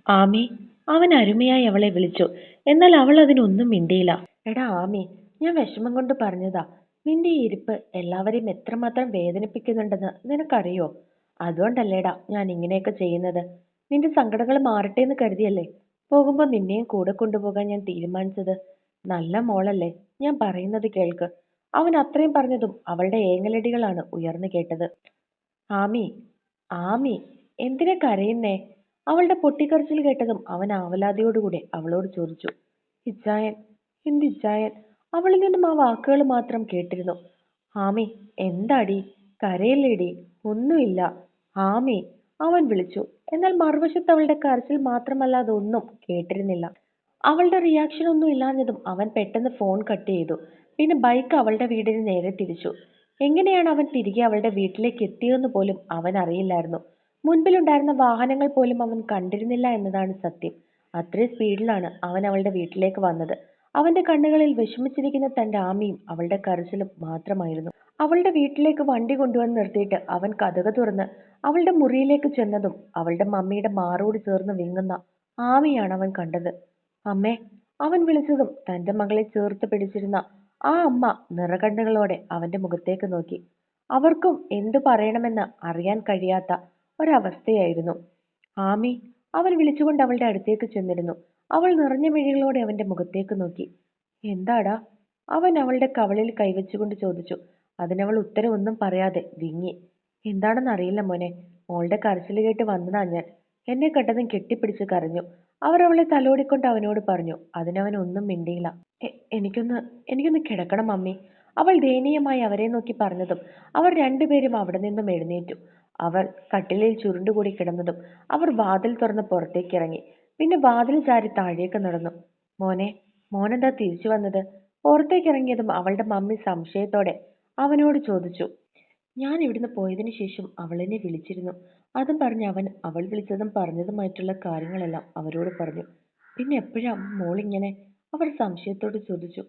ആമി, അവൻ അരുമയായി അവളെ വിളിച്ചു. എന്നാൽ അവൾ അതിനൊന്നും മിണ്ടിയില്ല. എടാ ആമി, ഞാൻ വിഷമം കൊണ്ട് പറഞ്ഞതാ. നിന്റെ ഈ ഇരിപ്പ് എല്ലാവരെയും എത്രമാത്രം വേദനിപ്പിക്കുന്നുണ്ടെന്ന് നിനക്കറിയോ? അതുകൊണ്ടല്ലേടാ ഞാൻ ഇങ്ങനെയൊക്കെ ചെയ്യുന്നത്. നിന്റെ സങ്കടങ്ങൾ മാറട്ടെ എന്ന് കരുതിയല്ലേ പോകുമ്പോൾ നിന്നെയും കൂടെ കൊണ്ടുപോകാൻ ഞാൻ തീരുമാനിച്ചത്. നല്ല മോളല്ലേ, ഞാൻ പറയുന്നത് കേൾക്ക്. അവൻ അത്രയും പറഞ്ഞതും അവളുടെ ഏങ്ങലടികളാണ് ഉയർന്നു കേട്ടത്. ആമി, ആമി, എന്തിനാ കരയുന്നേ? അവളുടെ പൊട്ടിക്കരച്ചിൽ കേട്ടതും അവൻ ആവലാതിയോടുകൂടി അവളോട് ചോദിച്ചു. ഇച്ചായൻ, എന്ത് ഇച്ചായൻ? അവളിൽ നിന്നും ആ വാക്കുകൾ മാത്രം കേട്ടിരുന്നു. ആമി, എന്താടി? കരയില്ലേടി? ഒന്നുമില്ല ആമി, അവൻ വിളിച്ചു. എന്നാൽ മറുവശത്ത് അവളുടെ കരച്ചിൽ മാത്രമല്ലാതെ ഒന്നും കേട്ടിരുന്നില്ല. അവളുടെ റിയാക്ഷൻ ഒന്നും ഇല്ലാഞ്ഞതും അവൻ പെട്ടെന്ന് ഫോൺ കട്ട് ചെയ്തു. പിന്നെ ബൈക്ക് അവളുടെ വീടിന് നേരെ തിരിച്ചു. എങ്ങനെയാണ് അവൻ തിരികെ അവളുടെ വീട്ടിലേക്ക് എത്തിയതെന്ന് പോലും അവൻ അറിയില്ലായിരുന്നു. മുൻപിലുണ്ടായിരുന്ന വാഹനങ്ങൾ പോലും അവൻ കണ്ടിരുന്നില്ല എന്നതാണ് സത്യം. അത്രയും സ്പീഡിലാണ് അവൻ അവളുടെ വീട്ടിലേക്ക് വന്നത്. അവന്റെ കണ്ണുകളിൽ വിഷമിച്ചിരിക്കുന്ന തന്റെ ആമിയും അവളുടെ കരച്ചിലും മാത്രമായിരുന്നു. അവളുടെ വീട്ടിലേക്ക് വണ്ടി കൊണ്ടുവന്ന് നിർത്തിയിട്ട് അവൻ കതക് തുറന്ന് അവളുടെ മുറിയിലേക്ക് ചെന്നതും അവളുടെ മമ്മിയുടെ മാറോട് ചേർന്ന് വിങ്ങുന്ന ആമിയാണ് അവൻ കണ്ടത്. അമ്മേ, അവൻ വിളിച്ചതും തന്റെ മകളെ ചേർത്ത് പിടിച്ചിരുന്ന ആ അമ്മ നിറകണ്ണുകളോടെ അവന്റെ മുഖത്തേക്ക് നോക്കി. അവർക്കും എന്തു പറയണമെന്ന് അറിയാൻ കഴിയാത്ത ഒരവസ്ഥയായിരുന്നു. ആമി, അവൻ വിളിച്ചുകൊണ്ട് അവളുടെ അടുത്തേക്ക് ചെന്നിരുന്നു. അവൾ നിറഞ്ഞ മിഴികളോടെ അവന്റെ മുഖത്തേക്ക് നോക്കി. എന്താടാ? അവൻ അവളുടെ കവളിൽ കൈവച്ചുകൊണ്ട് ചോദിച്ചു. അതിനവൾ ഉത്തരവൊന്നും പറയാതെ വിങ്ങി. എന്താണെന്ന് അറിയില്ല മോനെ, മോളുടെ കരച്ചിൽ കേട്ട് വന്നതാ ഞാൻ. എന്നെ കണ്ടതും കെട്ടിപ്പിടിച്ച് കരഞ്ഞു. അവർ അവളെ തലോടിക്കൊണ്ട് അവനോട് പറഞ്ഞു. അതിനവൻ ഒന്നും മിണ്ടിയില്ല. എനിക്കൊന്ന് എനിക്കൊന്ന് കിടക്കണം മമ്മി, അവൾ ദയനീയമായി അവരെ നോക്കി പറഞ്ഞതും അവർ രണ്ടുപേരും അവിടെ നിന്നും എഴുന്നേറ്റു. അവൾ കട്ടിലിൽ ചുരുണ്ടുകൂടി കിടന്നതും അവർ വാതിൽ തുറന്ന് പുറത്തേക്ക് ഇറങ്ങി. പിന്നെ വാതിൽ ചാരി താഴേക്ക് നടന്നു. മോനെ, മോനെന്താ തിരിച്ചു വന്നത്? പുറത്തേക്ക് ഇറങ്ങിയതും അവളുടെ മമ്മി സംശയത്തോടെ അവനോട് ചോദിച്ചു. ഞാൻ ഇവിടുന്ന് പോയതിനു ശേഷം അവൾ എന്നെ വിളിച്ചിരുന്നു. അതും പറഞ്ഞ് അവൻ അവൾ വിളിച്ചതും പറഞ്ഞതുമായിട്ടുള്ള കാര്യങ്ങളെല്ലാം അവരോട് പറഞ്ഞു. പിന്നെ എപ്പോഴാ മോളിങ്ങനെ? അവർ സംശയത്തോട് ചോദിച്ചു.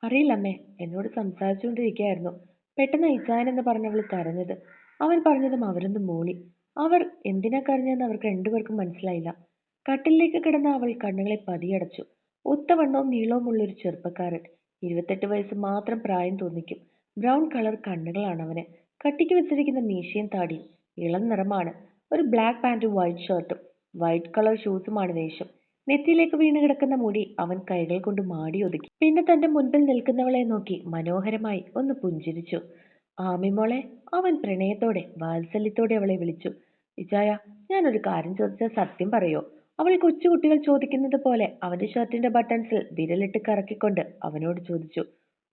അറിയില്ലമ്മേ, എന്നോട് സംസാരിച്ചുകൊണ്ടിരിക്കുകയായിരുന്നു. പെട്ടെന്ന് ഇജാൻ എന്ന് പറഞ്ഞവൾ കരഞ്ഞത്. അവൻ പറഞ്ഞതും അവരൊന്ന് മൂളി. അവർ എന്തിനാ കരഞ്ഞതെന്ന് അവർക്ക് രണ്ടുപേർക്കും മനസ്സിലായില്ല. കട്ടിലേക്ക് കിടന്ന അവൾ കണ്ണുകളെ പതിയടച്ചു. ഒത്തവണ്ണവും നീളവുമുള്ളൊരു ചെറുപ്പക്കാരൻ. 28 വയസ്സ് മാത്രം പ്രായം തോന്നിക്കും. ബ്രൗൺ കളർ കണ്ണുകളാണ് അവന്. കട്ടിക്ക് വെച്ചിരിക്കുന്ന മീശയും താടിയും ഇളം നിറമാണ്. ഒരു ബ്ലാക്ക് പാന്റും വൈറ്റ് ഷർട്ടും വൈറ്റ് കളർ ഷൂസുമാണ് വേഷം. നെറ്റിയിലേക്ക് വീണ് കിടക്കുന്ന മുടി അവൻ കൈകൾ കൊണ്ട് മാടി ഒതുക്കി. പിന്നെ തന്റെ മുൻപിൽ നിൽക്കുന്നവളെ നോക്കി മനോഹരമായി ഒന്ന് പുഞ്ചിരിച്ചു. ആമിമോളെ, അവൻ പ്രണയത്തോടെ വാത്സല്യത്തോടെ അവളെ വിളിച്ചു. ഇച്ചായ, ഞാനൊരു കാര്യം ചോദിച്ചാൽ സത്യം പറയോ? അവൾ കൊച്ചുകുട്ടികൾ ചോദിക്കുന്നത് പോലെ അവന്റെ ഷർട്ടിന്റെ ബട്ടൺസിൽ വിരലിട്ട് കറക്കിക്കൊണ്ട് അവനോട് ചോദിച്ചു.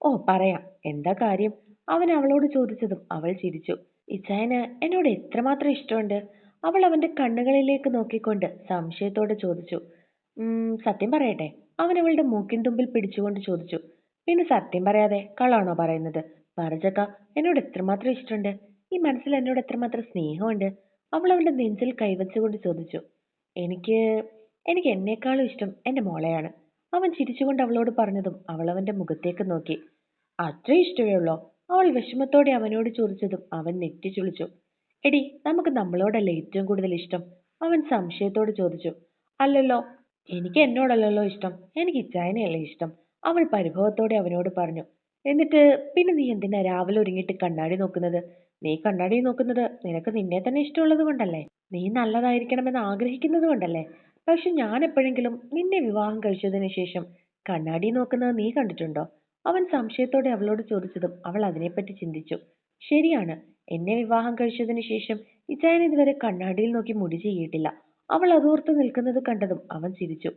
ഓ പറയാം, എന്താ കാര്യം? അവൻ അവളോട് ചോദിച്ചതും അവൾ ചിരിച്ചു. ഇച്ചായന് എന്നോട് എത്രമാത്രം ഇഷ്ടമുണ്ട്? അവൾ അവന്റെ കണ്ണുകളിലേക്ക് നോക്കിക്കൊണ്ട് സംശയത്തോടെ ചോദിച്ചു. സത്യം പറയട്ടെ? അവൻ അവളുടെ മൂക്കിൻ തുമ്പിൽ പിടിച്ചുകൊണ്ട് ചോദിച്ചു. പിന്നെ സത്യം പറയാതെ കള്ളാണോ പറയുന്നത്? പറച്ചക്ക, എന്നോട് എത്രമാത്രം ഇഷ്ടമുണ്ട്? ഈ മനസ്സിൽ എന്നോട് എത്രമാത്രം സ്നേഹമുണ്ട്? അവൾ അവളുടെ നെഞ്ചിൽ കൈവച്ചുകൊണ്ട് ചോദിച്ചു. എനിക്ക് എനിക്ക് എന്നേക്കാളും ഇഷ്ടം എൻ്റെ മോളെയാണ്. അവൻ ചിരിച്ചുകൊണ്ട് അവളോട് പറഞ്ഞതും അവൾ അവന്റെ മുഖത്തേക്ക് നോക്കി. അത്ര ഇഷ്ടമേ ഉള്ളോ? അവൾ വിഷമത്തോടെ അവനോട് ചോദിച്ചതും അവൻ നെറ്റി ചുളിച്ചു. എടി, നമുക്ക് നമ്മളോടല്ലേ ഏറ്റവും കൂടുതൽ ഇഷ്ടം? അവൻ സംശയത്തോട് ചോദിച്ചു. അല്ലല്ലോ, എനിക്ക് എന്നോടല്ലല്ലോ ഇഷ്ടം, എനിക്ക് ഇച്ചായനെയല്ലേ ഇഷ്ടം, അവൾ പരിഭവത്തോടെ അവനോട് പറഞ്ഞു. എന്നിട്ട് പിന്നെ നീ എന്തിനാ രാവിലെ ഒരുങ്ങിയിട്ട് കണ്ണാടി നോക്കുന്നത്? നീ കണ്ണാടി നോക്കുന്നത് നിനക്ക് നിന്നെ തന്നെ ഇഷ്ടമുള്ളത് കൊണ്ടല്ലേ? നീ നല്ലതായിരിക്കണമെന്ന് ആഗ്രഹിക്കുന്നത് കൊണ്ടല്ലേ? പക്ഷെ ഞാൻ എപ്പോഴെങ്കിലും നിന്നെ വിവാഹം കഴിച്ചതിന് ശേഷം കണ്ണാടി നോക്കുന്നത് നീ കണ്ടിട്ടുണ്ടോ? അവൻ സംശയത്തോടെ അവളോട് ചോദിച്ചതും അവൾ അതിനെപ്പറ്റി ചിന്തിച്ചു. ശരിയാണ്, എന്നെ വിവാഹം കഴിച്ചതിന് ശേഷം ഇച്ചായൻ ഇതുവരെ കണ്ണാടിയിൽ നോക്കി മുടി ചെയ്യിട്ടില്ല. അവൾ അതോർത്ത് നിൽക്കുന്നത് കണ്ടതും അവൻ ചിരിച്ചു.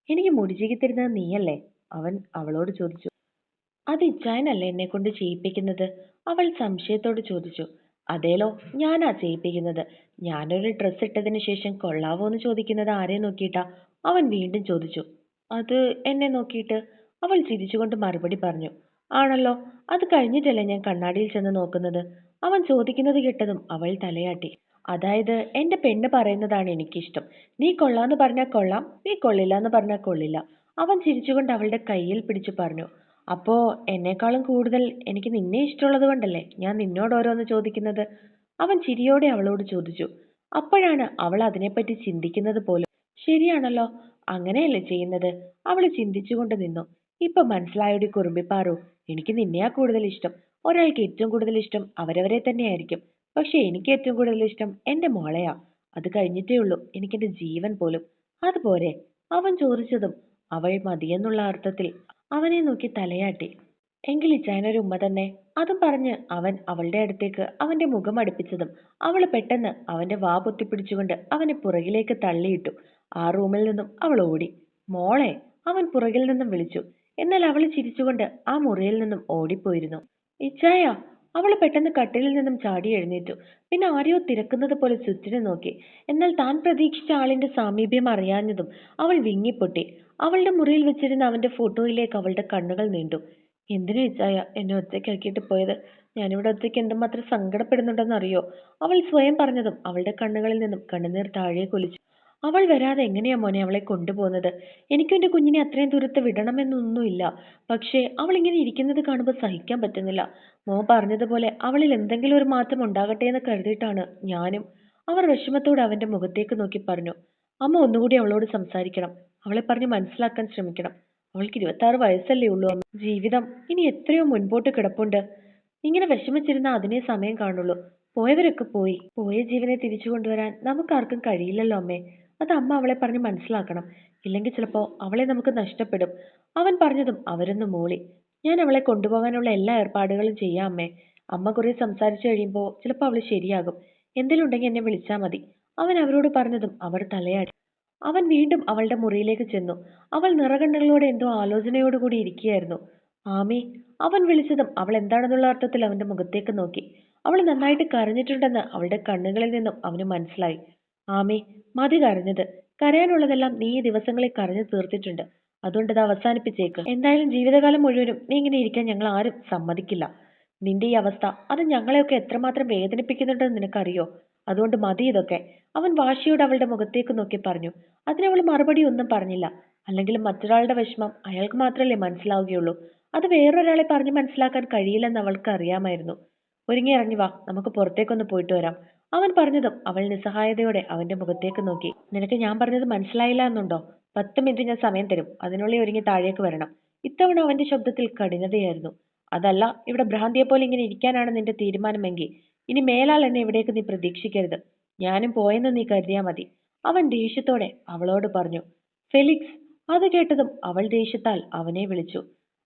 എനിക്ക് മുടി ചെയ്യിത്തരുന്നത് നീയല്ലേ? അവൻ അവളോട് ചോദിച്ചു. അത് ഇച്ചായനല്ലേ എന്നെ കൊണ്ട് ചെയ്യിപ്പിക്കുന്നത്? അവൾ സംശയത്തോട് ചോദിച്ചു. അതേലോ, ഞാനാ ചെയ്യിപ്പിക്കുന്നത്. ഞാനൊരു ഡ്രസ്സ് ഇട്ടതിന് ശേഷം കൊള്ളാവോ എന്ന് ചോദിക്കുന്നത് ആരെ നോക്കിയിട്ടാ? അവൻ വീണ്ടും ചോദിച്ചു. അത് എന്നെ നോക്കിയിട്ട്, അവൾ ചിരിച്ചുകൊണ്ട് മറുപടി പറഞ്ഞു. ആണല്ലോ, അത് കഴിഞ്ഞിട്ടല്ലേ ഞാൻ കണ്ണാടിയിൽ ചെന്ന് നോക്കുന്നത്? അവൻ ചോദിക്കുന്നത് കേട്ടതും അവൾ തലയാട്ടി. അതായത് എന്റെ പെണ്ണ് പറയുന്നതാണ് എനിക്കിഷ്ടം. നീ കൊള്ളാന്ന് പറഞ്ഞാൽ കൊള്ളാം, നീ കൊള്ളില്ല എന്ന് പറഞ്ഞാൽ കൊള്ളില്ല. അവൻ ചിരിച്ചുകൊണ്ട് അവളുടെ കയ്യിൽ പിടിച്ചു പറഞ്ഞു. അപ്പോ എന്നെക്കാളും കൂടുതൽ എനിക്ക് നിന്നെ ഇഷ്ടമുള്ളത് കൊണ്ടല്ലേ ഞാൻ നിന്നോട് ഓരോന്ന് ചോദിക്കുന്നത്? അവൻ ചിരിയോടെ അവളോട് ചോദിച്ചു. അപ്പോഴാണ് അവൾ അതിനെപ്പറ്റി ചിന്തിക്കുന്നത് പോലും. ശരിയാണല്ലോ, അങ്ങനെയല്ലേ ചെയ്യുന്നത്. അവള് ചിന്തിച്ചുകൊണ്ട് നിന്നു. ഇപ്പൊ മനസ്സിലായോടി കുറുമ്പിപ്പാറു, എനിക്ക് നിന്നെയാ കൂടുതൽ ഇഷ്ടം. ഒരാൾക്ക് ഏറ്റവും കൂടുതൽ ഇഷ്ടം അവരവരെ തന്നെയായിരിക്കും. പക്ഷെ എനിക്ക് ഏറ്റവും കൂടുതൽ ഇഷ്ടം എന്റെ മോളെയാ. അത് കഴിഞ്ഞിട്ടേ ഉള്ളൂ എനിക്കെന്റെ ജീവൻ പോലും. അതുപോരെ? അവൻ ചോദിച്ചതും അവൾ മതിയെന്നുള്ള അർത്ഥത്തിൽ അവനെ നോക്കി തലയാട്ടി. എങ്കിൽ ഇച്ചായനൊരു ഉമ്മ തന്നെ. അതും പറഞ്ഞ് അവൻ അവളുടെ അടുത്തേക്ക് അവന്റെ മുഖം അടുപ്പിച്ചതും അവൾ പെട്ടെന്ന് അവന്റെ വാ പൊത്തിപ്പിടിച്ചുകൊണ്ട് അവനെ പുറകിലേക്ക് തള്ളിയിട്ടു. ആ റൂമിൽ നിന്നും അവൾ ഓടി. മോളെ, അവൻ പുറകിൽ നിന്നും വിളിച്ചു. എന്നാൽ അവൾ ചിരിച്ചുകൊണ്ട് ആ മുറിയിൽ നിന്നും ഓടിപ്പോയിരുന്നു. ഇച്ചായ, അവൾ പെട്ടെന്ന് കട്ടിലിൽ നിന്നും ചാടി എഴുന്നേറ്റു. പിന്നെ ആരെയോ തിരക്കുന്നത് പോലെ ചുറ്റിനും നോക്കി. എന്നാൽ താൻ പ്രതീക്ഷിച്ച ആളിന്റെ സാമീപ്യം അറിയാഞ്ഞതും അവൾ വിങ്ങിപ്പൊട്ടി. അവളുടെ മുറിയിൽ വെച്ചിരുന്ന അവന്റെ ഫോട്ടോയിലേക്ക് അവളുടെ കണ്ണുകൾ നീണ്ടു. എന്തിനാ ഇച്ചായ എന്നെ ഒറ്റയ്ക്കാക്കിയിട്ട് പോയത്? ഞാനിവിടെ ഒറ്റയ്ക്ക് എന്തുമാത്രം സങ്കടപ്പെടുന്നുണ്ടെന്ന് അറിയോ? അവൾ സ്വയം പറഞ്ഞതും അവളുടെ കണ്ണുകളിൽ നിന്നും കണ്ണുനീർ താഴേക്ക് ഒലിച്ചു. അവൾ വരാതെ എങ്ങനെയാ മോനെ അവളെ കൊണ്ടുപോകുന്നത്? എനിക്കും എന്റെ കുഞ്ഞിനെ അത്രയും ദൂരത്ത് വിടണമെന്നൊന്നുമില്ല. പക്ഷേ അവൾ ഇങ്ങനെ ഇരിക്കുന്നത് കാണുമ്പോൾ സഹിക്കാൻ പറ്റുന്നില്ല. മോൻ പറഞ്ഞതുപോലെ അവളിൽ എന്തെങ്കിലും ഒരു മാറ്റം ഉണ്ടാകട്ടെ എന്ന് കരുതിയിട്ടാണ് ഞാനും. അവർ വിഷമത്തോടെ അവന്റെ മുഖത്തേക്ക് നോക്കി പറഞ്ഞു. അമ്മ ഒന്നുകൂടി അവളോട് സംസാരിക്കണം. അവളെ പറഞ്ഞ് മനസ്സിലാക്കാൻ ശ്രമിക്കണം. അവൾക്ക് 26 വയസ്സല്ലേ ഉള്ളൂ അമ്മ. ജീവിതം ഇനി എത്രയോ മുൻപോട്ട് കിടപ്പുണ്ട്. ഇങ്ങനെ വിഷമിച്ചിരുന്ന അതിനേ സമയം കാണുള്ളൂ. പോയവരൊക്കെ പോയി. പോയ ജീവനെ തിരിച്ചു കൊണ്ടുവരാൻ നമുക്കാർക്കും കഴിയില്ലല്ലോ അമ്മേ. അത് അമ്മ അവളെ പറഞ്ഞ് മനസ്സിലാക്കണം. ഇല്ലെങ്കിൽ ചിലപ്പോ അവളെ നമുക്ക് നഷ്ടപ്പെടും. അവൻ പറഞ്ഞതും അവരൊന്ന് മൂളി. ഞാൻ അവളെ കൊണ്ടുപോകാനുള്ള എല്ലാ ഏർപ്പാടുകളും ചെയ്യാം അമ്മേ. അമ്മ കുറെ സംസാരിച്ചു കഴിയുമ്പോൾ ചിലപ്പോൾ അവള് ശരിയാകും. എന്തെങ്കിലും ഉണ്ടെങ്കിൽ എന്നെ വിളിച്ചാൽ മതി. അവൻ അവരോട് പറഞ്ഞതും അവർ തലയാടി. അവൻ വീണ്ടും അവളുടെ മുറിയിലേക്ക് ചെന്നു. അവൾ നിറകണ്ണുകളോടെ എന്തോ ആലോചനയോടുകൂടി ഇരിക്കുകയായിരുന്നു. ആമി, അവൻ വിളിച്ചതും അവൾ എന്താണെന്നുള്ള അർത്ഥത്തിൽ അവന്റെ മുഖത്തേക്ക് നോക്കി. അവൾ നന്നായിട്ട് കരഞ്ഞിട്ടുണ്ടെന്ന് അവളുടെ കണ്ണുകളിൽ നിന്നും അവന് മനസ്സിലായി. ആമി, മതി കരഞ്ഞത്. കരയാനുള്ളതെല്ലാം നീ ഈ ദിവസങ്ങളിൽ കരഞ്ഞു തീർത്തിട്ടുണ്ട്. അതുകൊണ്ട് അത് അവസാനിപ്പിച്ചേക്ക്. എന്തായാലും ജീവിതകാലം മുഴുവനും നീ ഇങ്ങനെ ഇരിക്കാൻ ഞങ്ങൾ ആരും സമ്മതിക്കില്ല. നിന്റെ ഈ അവസ്ഥ അത് ഞങ്ങളെയൊക്കെ എത്രമാത്രം വേദനിപ്പിക്കുന്നുണ്ടെന്ന് നിനക്കറിയോ? അതുകൊണ്ട് മതി ഇതൊക്കെ. അവൻ വാശിയോട് അവളുടെ മുഖത്തേക്ക് നോക്കി പറഞ്ഞു. അതിനവൾ മറുപടി ഒന്നും പറഞ്ഞില്ല. അല്ലെങ്കിലും മറ്റൊരാളുടെ വിഷമം അയാൾക്ക് മാത്രമല്ലേ മനസ്സിലാവുകയുള്ളൂ. അത് വേറൊരാളെ പറഞ്ഞു മനസ്സിലാക്കാൻ കഴിയില്ലെന്ന് അവൾക്ക് അറിയാമായിരുന്നു. ഒരുങ്ങി ഇറങ്ങി വാ, നമുക്ക് പുറത്തേക്കൊന്ന് പോയിട്ട് വരാം. അവൻ പറഞ്ഞതും അവൾ നിസ്സഹായതയോടെ അവന്റെ മുഖത്തേക്ക് നോക്കി. നിനക്ക് ഞാൻ പറഞ്ഞത് മനസ്സിലായില്ല എന്നുണ്ടോ? 10 മിനിറ്റ് ഞാൻ സമയം തരും. അതിനുള്ളിൽ ഒരുങ്ങി താഴേക്ക് വരണം. ഇത്തവണ അവന്റെ ശബ്ദത്തിൽ കഠിനതയായിരുന്നു. അതല്ല, ഇവിടെ ഭ്രാന്തിയെ പോലെ ഇങ്ങനെ ഇരിക്കാനാണ് നിന്റെ തീരുമാനമെങ്കിൽ ഇനി മേലാൽ എന്നെ ഇവിടേക്ക് നീ പ്രതീക്ഷിക്കരുത്. ഞാനും പോയെന്ന് നീ കരുതിയാ മതി. അവൻ ദേഷ്യത്തോടെ അവളോട് പറഞ്ഞു. ഫെലിക്സ്. അത് കേട്ടതും അവൾ ദേഷ്യത്താൽ അവനെ വിളിച്ചു.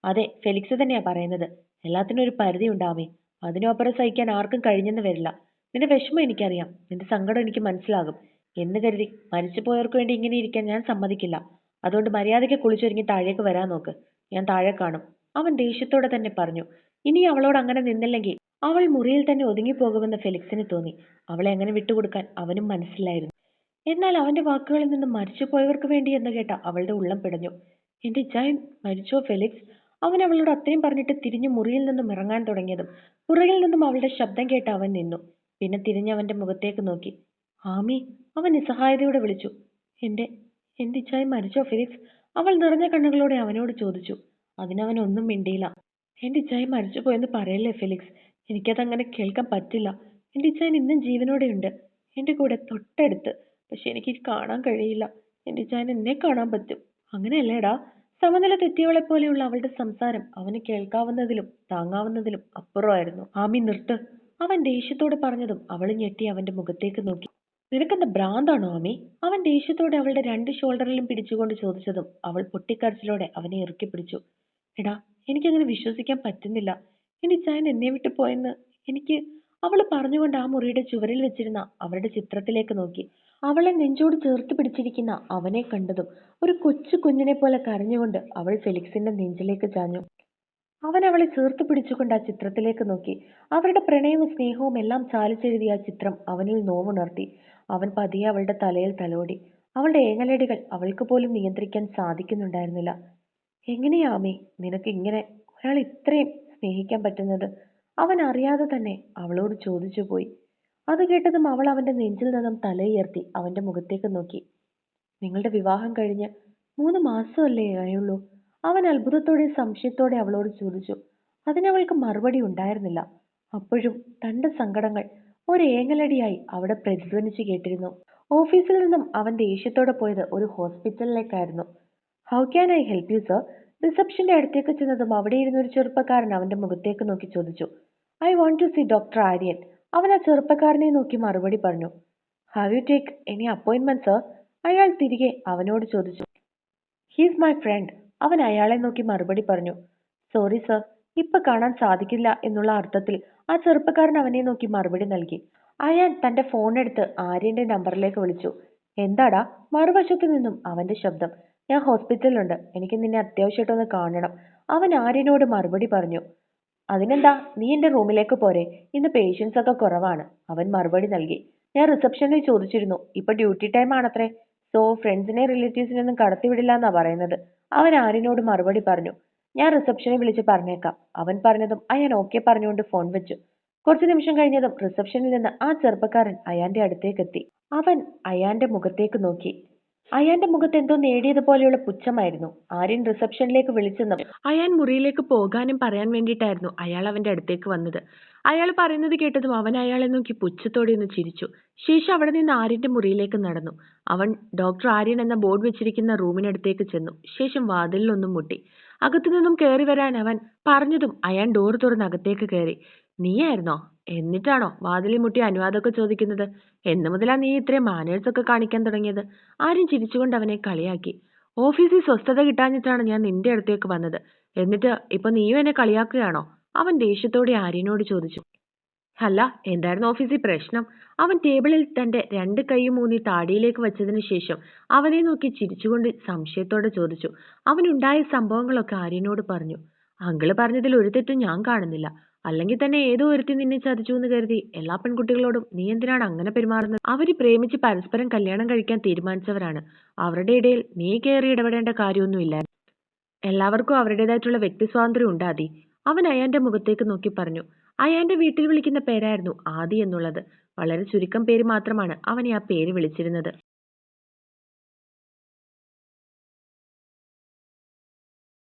അതെ, ഫെലിക്സ് തന്നെയാ പറയുന്നത്. എല്ലാത്തിനും ഒരു പരിധി ഉണ്ടാവേ. അതിനപ്പുറം സഹിക്കാൻ ആർക്കും കഴിഞ്ഞെന്ന് വരില്ല. നിന്റെ വിഷമം എനിക്കറിയാം. നിന്റെ സങ്കടം എനിക്ക് മനസ്സിലാകും. എന്ന് കരുതി മരിച്ചുപോയവർക്ക് വേണ്ടി ഇങ്ങനെ ഇരിക്കാൻ ഞാൻ സമ്മതിക്കില്ല. അതുകൊണ്ട് മര്യാദയ്ക്ക് കുളിച്ചൊരുങ്ങി താഴേക്ക് വരാൻ നോക്ക്. ഞാൻ താഴെ കാണും. അവൻ ദേഷ്യത്തോടെ തന്നെ പറഞ്ഞു. ഇനി അവളോട് അങ്ങനെ നിന്നില്ലെങ്കിൽ അവൾ മുറിയിൽ തന്നെ ഒതുങ്ങിപ്പോകുമെന്ന് ഫെലിക്സിന് തോന്നി. അവളെ അങ്ങനെ വിട്ടുകൊടുക്കാൻ അവനും മനസ്സിലായിരുന്നു. എന്നാൽ അവന്റെ വാക്കുകളിൽ നിന്ന് മരിച്ചുപോയവർക്ക് വേണ്ടി എന്ന് കേട്ട അവളുടെ ഉള്ളം പിടഞ്ഞു. എന്റെ ഇച്ചായൻ മരിച്ചോ ഫെലിക്സ്? അവൻ അവളോട് അത്രയും പറഞ്ഞിട്ട് തിരിഞ്ഞു മുറിയിൽ നിന്നും ഇറങ്ങാൻ തുടങ്ങിയതും പുറകിൽ നിന്നും അവളുടെ ശബ്ദം കേട്ട് അവൻ നിന്നു. പിന്നെ തിരിഞ്ഞ് അവന്റെ മുഖത്തേക്ക് നോക്കി. ആമി, അവൻ നിസ്സഹായതയോടെ വിളിച്ചു. എന്റെ എന്റെ ഇച്ചായൻ മരിച്ചോ ഫെലിക്സ്? അവൾ നിറഞ്ഞ കണ്ണുകളോടെ അവനോട് ചോദിച്ചു. അതിനവൻ ഒന്നും മിണ്ടിയില്ല. എന്റെ ഇച്ചായൻ മരിച്ചു പോയെന്ന് പറയല്ലേ ഫെലിക്സ്. എനിക്കതങ്ങനെ കേൾക്കാൻ പറ്റില്ല. എന്റെ ഇച്ചായൻ ഇന്നും ജീവനോടെയുണ്ട്, എന്റെ കൂടെ തൊട്ടടുത്ത്. പക്ഷെ എനിക്ക് കാണാൻ കഴിയില്ല. എന്റെ ഇച്ചായൻ എന്നെ കാണാൻ പറ്റും. അങ്ങനെയല്ലേടാ? സമനില തെറ്റിയവളെ പോലെയുള്ള അവളുടെ സംസാരം അവന് കേൾക്കാവുന്നതിലും താങ്ങാവുന്നതിലും അപ്പുറമായിരുന്നു. ആമി, നിർത്ത്. അവൻ ദേഷ്യത്തോടെ പറഞ്ഞതും അവൾ ഞെട്ടി അവന്റെ മുഖത്തേക്ക് നോക്കി. നിനക്കെന്താ ഭ്രാന്താണോ ആമി? അവൻ ദേഷ്യത്തോടെ അവളുടെ 2 ഷോൾഡറിലും പിടിച്ചുകൊണ്ട് ചോദിച്ചതും അവൾ പൊട്ടിക്കരച്ചിലോടെ അവനെ ഇറുക്കി പിടിച്ചു. എടാ, എനിക്കങ്ങനെ വിശ്വസിക്കാൻ പറ്റുന്നില്ല. എന്റെ ചായൻ എന്നെ വിട്ടു പോയെന്ന് എനിക്ക്. അവള് പറഞ്ഞുകൊണ്ട് ആ മുറിയുടെ ചുവരിൽ വെച്ചിരുന്ന അവരുടെ ചിത്രത്തിലേക്ക് നോക്കി. അവളെ നെഞ്ചോട് ചേർത്ത് പിടിച്ചിരിക്കുന്ന അവനെ കണ്ടതും ഒരു കൊച്ചു കുഞ്ഞിനെ പോലെ കരഞ്ഞുകൊണ്ട് അവൾ ഫെലിക്സിന്റെ നെഞ്ചിലേക്ക് ചാഞ്ഞു. അവൻ അവളെ ചേർത്ത് പിടിച്ചുകൊണ്ട് ആ ചിത്രത്തിലേക്ക് നോക്കി. അവരുടെ പ്രണയവും സ്നേഹവും എല്ലാം ചാലിച്ചെഴുതിയ ആ ചിത്രം അവനിൽ നോവുണർത്തി. അവൻ പതിയെ അവളുടെ തലയിൽ തലോടി. അവളുടെ ഏങ്ങലടികൾ അവൾക്ക് പോലും നിയന്ത്രിക്കാൻ സാധിക്കുന്നുണ്ടായിരുന്നില്ല. എങ്ങനെയാമേ നിനക്ക് ഇങ്ങനെ ഒരാൾ ഇത്രയും സ്നേഹിക്കാൻ പറ്റുന്നത്? അവൻ അറിയാതെ തന്നെ അവളോട് ചോദിച്ചു പോയി. അത് കേട്ടതും അവൾ അവന്റെ നെഞ്ചിൽ നിന്നും തലയുയർത്തി അവന്റെ മുഖത്തേക്ക് നോക്കി. നിങ്ങളുടെ വിവാഹം കഴിഞ്ഞ് 3 മാസമല്ലേ ആയുള്ളൂ? അവൻ അത്ഭുതത്തോടെ സംശയത്തോടെ അവളോട് ചോദിച്ചു. അതിനവൾക്ക് മറുപടി ഉണ്ടായിരുന്നില്ല. അപ്പോഴും തന്റെ സങ്കടങ്ങൾ ഒരേങ്ങലടിയായി അവിടെ പ്രതിധ്വനിച്ചു കേട്ടിരുന്നു. ഓഫീസിൽ നിന്നും അവൻ ദേഷ്യത്തോടെ പോയത് ഒരു ഹോസ്പിറ്റലിലേക്കായിരുന്നു. How can I help you sir? റിസപ്ഷന്റെ അടുത്തേക്ക് ചെന്നതും അവിടെ ഇരുന്ന ഒരു ചെറുപ്പക്കാരൻ അവന്റെ മുഖത്തേക്ക് നോക്കി ചോദിച്ചു. I want to see doctor Aryan. അവൻ ആ ചെറുപ്പക്കാരനെ നോക്കി മറുപടി പറഞ്ഞു. Have you take any appointment sir? അയാൾ തിരികെ അവനോട് ചോദിച്ചു. He's my friend. അവൻ അയാളെ നോക്കി മറുപടി പറഞ്ഞു. സോറി സർ, ഇപ്പൊ കാണാൻ സാധിക്കില്ല എന്നുള്ള അർത്ഥത്തിൽ ആ ചെറുപ്പക്കാരൻ അവനെ നോക്കി മറുപടി നൽകി. അയാൾ തന്റെ ഫോൺ എടുത്ത് ആര്യന്റെ നമ്പറിലേക്ക് വിളിച്ചു. എന്താടാ? മറുവശത്തു നിന്നും അവന്റെ ശബ്ദം. ഞാൻ ഹോസ്പിറ്റലിലുണ്ട്, എനിക്ക് നിന്നെ അത്യാവശ്യമായിട്ടൊന്ന് കാണണം. അവൻ ആര്യനോട് മറുപടി പറഞ്ഞു. അതിനെന്താ, നീ എന്റെ റൂമിലേക്ക് പോരെ, ഇന്ന് പേഷ്യൻസ് ഒക്കെ കുറവാണ്. അവൻ മറുപടി നൽകി. ഞാൻ റിസപ്ഷനിൽ ചോദിച്ചിരുന്നു, ഇപ്പൊ ഡ്യൂട്ടി ടൈം ആണത്രേ. സോ ഫ്രണ്ട്സിനെ റിലേറ്റീവ്സിനൊന്നും കടത്തിവിടില്ല എന്നാ പറയുന്നത്. അവൻ ആര്യനോട് മറുപടി പറഞ്ഞു. ഞാൻ റിസപ്ഷനിൽ വിളിച്ച് പറഞ്ഞേക്കാം. അവൻ പറഞ്ഞതും അയാൻ ഓക്കെ പറഞ്ഞുകൊണ്ട് ഫോൺ വെച്ചു. കുറച്ചു നിമിഷം കഴിഞ്ഞതും റിസപ്ഷനിൽ നിന്ന് ആ ചെറുപ്പക്കാരൻ അയാന്റെ അടുത്തേക്കെത്തി. അവൻ അയാന്റെ മുഖത്തേക്ക് നോക്കി. അയാന്റെ മുഖത്ത് എന്തോ നേടിയതുപോലെയുള്ള പുച്ഛമായിരുന്നു. ആര്യൻ റിസപ്ഷനിലേക്ക് വിളിച്ചെന്നും അയാൻ മുറിയിലേക്ക് പോകാനും പറയാൻ വേണ്ടിയിട്ടായിരുന്നു അയാൾ അവന്റെ അടുത്തേക്ക് വന്നത്. അയാൾ പറയുന്നത് കേട്ടതും അവൻ അയാളെ നോക്കി പുച്ഛത്തോടെ ഒന്ന് ചിരിച്ചു. ശേഷം അവിടെ നിന്ന് ആര്യന്റെ മുറിയിലേക്ക് നടന്നു. അവൻ ഡോക്ടർ ആര്യൻ എന്ന ബോർഡ് വെച്ചിരിക്കുന്ന റൂമിനടുത്തേക്ക് ചെന്നു. ശേഷം വാതിലിലൊന്നും മുട്ടി. അകത്തുനിന്നും കയറി വരാൻ അവൻ പറഞ്ഞതും അയാൻ ഡോർ തുറന്ന് അകത്തേക്ക് കയറി. നീയായിരുന്നോ? എന്നിട്ടാണോ വാതിലിൽ മുട്ടി അനുവാദമൊക്കെ ചോദിക്കുന്നത്? എന്ന് മുതലാ നീ ഇത്രയും മാനേഴ്സ് ഒക്കെ കാണിക്കാൻ തുടങ്ങിയത്? ആര്യൻ ചിരിച്ചുകൊണ്ട് അവനെ കളിയാക്കി. ഓഫീസിൽ സ്വസ്ഥത കിട്ടാഞ്ഞിട്ടാണ് ഞാൻ നിന്റെ അടുത്തേക്ക് വന്നത്. എന്നിട്ട് ഇപ്പൊ നീയും എന്നെ കളിയാക്കുകയാണോ? അവൻ ദേഷ്യത്തോടെ ആര്യനോട് ചോദിച്ചു. അല്ല, എന്തായിരുന്നു ഓഫീസിൽ പ്രശ്നം? അവൻ ടേബിളിൽ തന്റെ 2 കൈയും ഊന്നി താടിയിലേക്ക് വച്ചതിന് ശേഷം അവനെ നോക്കി ചിരിച്ചുകൊണ്ട് സംശയത്തോടെ ചോദിച്ചു. അവനുണ്ടായ സംഭവങ്ങളൊക്കെ ആര്യനോട് പറഞ്ഞു. അങ്കിള് പറഞ്ഞതിൽ ഒരു തെറ്റും ഞാൻ കാണുന്നില്ല. അല്ലെങ്കിൽ തന്നെ ഏതോ ഒരുത്തി നിന്നെ ചതിച്ചു എന്ന് കരുതി എല്ലാ പെൺകുട്ടികളോടും നീ എന്തിനാണ് അങ്ങനെ പെരുമാറുന്നത്? അവര് പ്രേമിച്ച് പരസ്പരം കല്യാണം കഴിക്കാൻ തീരുമാനിച്ചവരാണ്. അവരുടെ ഇടയിൽ നീ കയറി ഇടപെടേണ്ട കാര്യമൊന്നുമില്ല. എല്ലാവർക്കും അവരുടേതായിട്ടുള്ള വ്യക്തി സ്വാതന്ത്ര്യം ഉണ്ടാതി. അവൻ അയാന്റെ മുഖത്തേക്ക് നോക്കി പറഞ്ഞു. അയാന്റെ വീട്ടിൽ വിളിക്കുന്ന പേരായിരുന്നു ആദി എന്നുള്ളത്. വളരെ ചുരുക്കം പേര് മാത്രമാണ് അവനെ ആ പേര് വിളിച്ചിരുന്നത്.